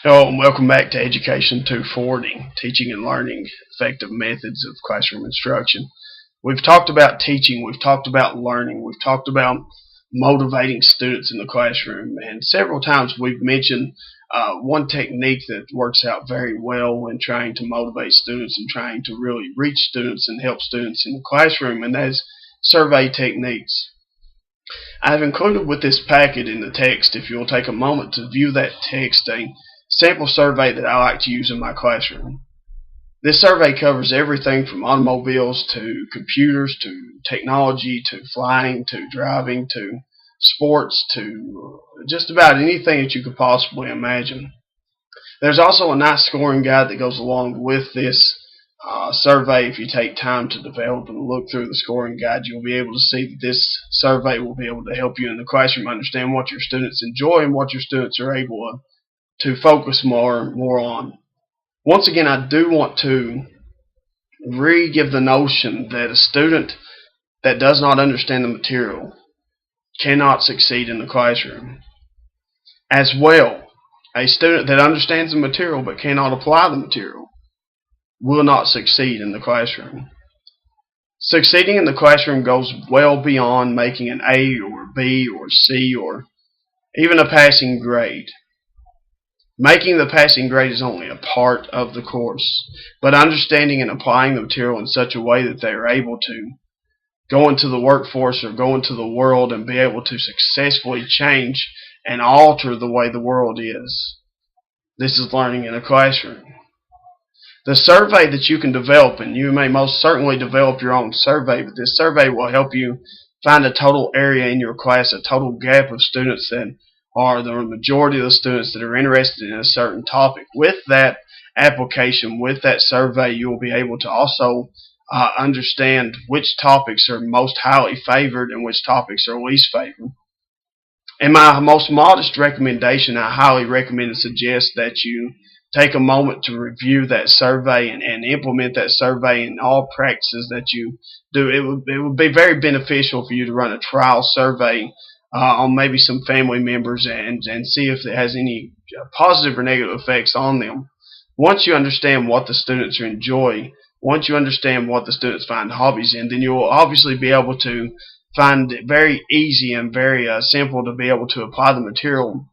Hello and welcome back to Education 240, Teaching and Learning Effective Methods of Classroom Instruction. We've talked about teaching, we've talked about learning, we've talked about motivating students in the classroom, and several times we've mentioned one technique that works out very well when trying to motivate students and trying to really reach students and help students in the classroom, and that is survey techniques. I've included with this packet in the text, if you'll take a moment to view that text, a sample survey that I like to use in my classroom. This survey covers everything from automobiles to computers to technology to flying to driving to sports to just about anything that you could possibly imagine. There's also a nice scoring guide that goes along with this survey. If you take time to develop and look through the scoring guide, you'll be able to see that this survey will be able to help you in the classroom understand what your students enjoy and what your students are able to focus more on. Once again, I do want to re-give the notion that a student that does not understand the material cannot succeed in the classroom. As well, a student that understands the material but cannot apply the material will not succeed in the classroom. Succeeding in the classroom goes well beyond making an A or B or C or even a passing grade. Making the passing grade is only a part of the course, but understanding and applying the material in such a way that they are able to go into the workforce or go into the world and be able to successfully change and alter the way the world is. This is learning in a classroom. The survey that you can develop, and you may most certainly develop your own survey, but this survey will help you find a total area in your class, a total gap of students that are the majority of the students that are interested in a certain topic. With that application, with that survey, you will be able to also understand which topics are most highly favored and which topics are least favored. In my most modest recommendation, I highly recommend and suggest that you take a moment to review that survey and implement that survey in all practices that you do. It would be very beneficial for you to run a trial survey on maybe some family members and see if it has any positive or negative effects on them. Once you understand what the students enjoy, once you understand what the students find hobbies in, then you will obviously be able to find it very easy and very simple to be able to apply the material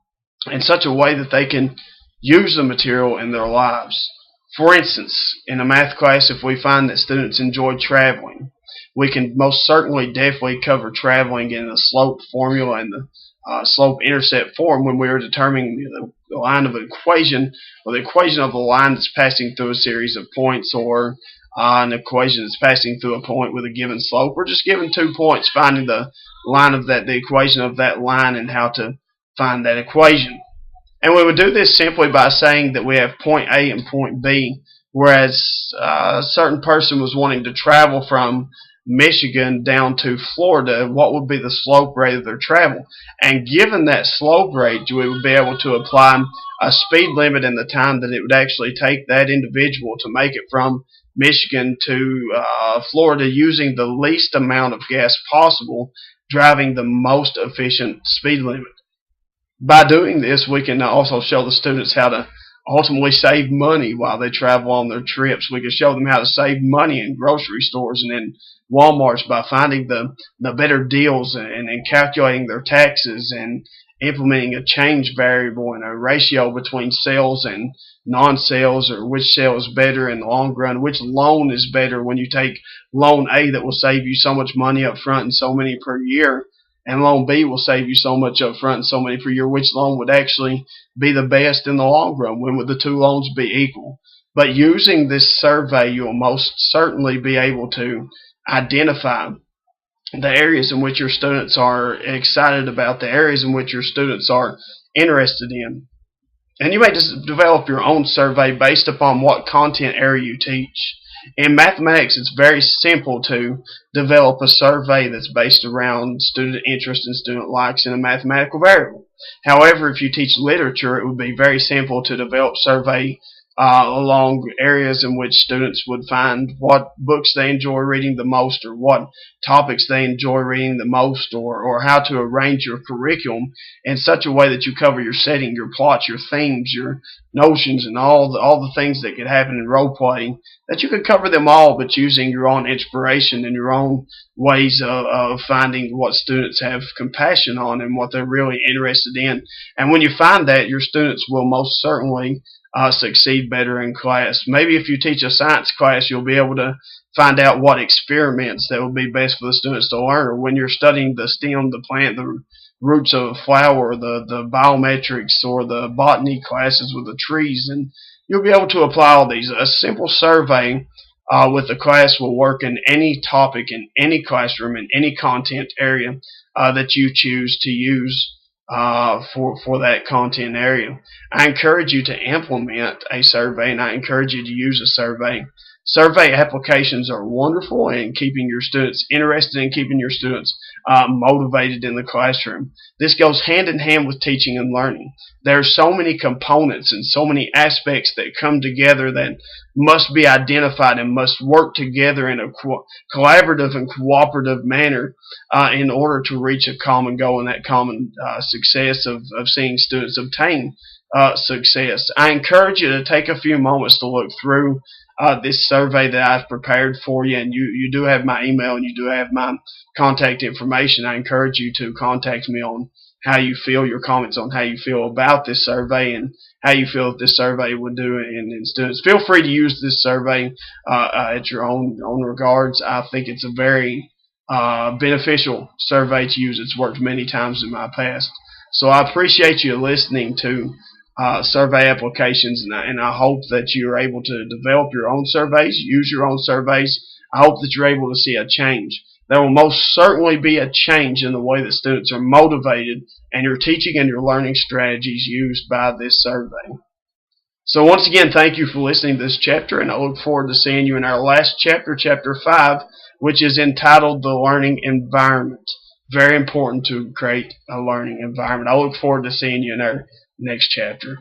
in such a way that they can use the material in their lives. For instance, in a math class, if we find that students enjoy traveling, we can most certainly definitely cover traveling in the slope formula and the slope-intercept form when we are determining the line of an equation, or the equation of a line that's passing through a series of points, or an equation that's passing through a point with a given slope, or just given 2 points, finding the line of the equation of that line and how to find that equation. And we would do this simply by saying that we have point A and point B, whereas a certain person was wanting to travel from Michigan down to Florida. What would be the slope rate of their travel? And given that slope rate, we would be able to apply a speed limit and the time that it would actually take that individual to make it from Michigan to Florida using the least amount of gas possible, driving the most efficient speed limit. By doing this, we can also show the students how to ultimately save money while they travel on their trips. We can show them how to save money in grocery stores and in Walmarts by finding the better deals and calculating their taxes and implementing a change variable and a ratio between sales and non-sales, or which sale is better in the long run, which loan is better when you take loan A that will save you so much money up front and so many per year, and loan B will save you so much up front and so many per year. Which loan would actually be the best in the long run? When would the two loans be equal? But using this survey, you'll most certainly be able to identify the areas in which your students are excited about, the areas in which your students are interested in. And you may just develop your own survey based upon what content area you teach. In mathematics, it's very simple to develop a survey that's based around student interest and student likes in a mathematical variable. However, if you teach literature, it would be very simple to develop survey along areas in which students would find what books they enjoy reading the most, or what topics they enjoy reading the most, or how to arrange your curriculum in such a way that you cover your setting, your plots, your themes, your notions, and all the things that could happen in role playing, that you could cover them all, but using your own inspiration and your own ways of finding what students have compassion on and what they're really interested in. And when you find that, your students will most certainly succeed better in class. Maybe if you teach a science class, you'll be able to find out what experiments that would be best for the students to learn. Or when you're studying the stem, the plant, the roots of a flower, the biometrics, or the botany classes with the trees, and you'll be able to apply all these. A simple survey with the class will work in any topic, in any classroom, in any content area that you choose to use for that content area. I encourage you to implement a survey, and I encourage you to use a survey. Survey applications are wonderful in keeping your students interested, in keeping your students motivated in the classroom. This goes hand in hand with teaching and learning. There are so many components and so many aspects that come together that must be identified and must work together in a collaborative and cooperative manner in order to reach a common goal and that common success of seeing students obtain success. I encourage you to take a few moments to look through this survey that I've prepared for you, and you do have my email and you do have my contact information. I encourage you to contact me on how you feel, your comments on how you feel about this survey and how you feel that this survey would do in students. Feel free to use this survey at your own regards. I think it's a very beneficial survey to use. It's worked many times in my past. So I appreciate you listening to survey applications, and I hope that you're able to develop your own surveys, use your own surveys. I hope that you're able to see a change. There will most certainly be a change in the way that students are motivated and your teaching and your learning strategies used by this survey. So once again, thank you for listening to this chapter, and I look forward to seeing you in our last chapter, chapter 5, which is entitled The Learning Environment. Very important to create a learning environment. I look forward to seeing you in our next chapter.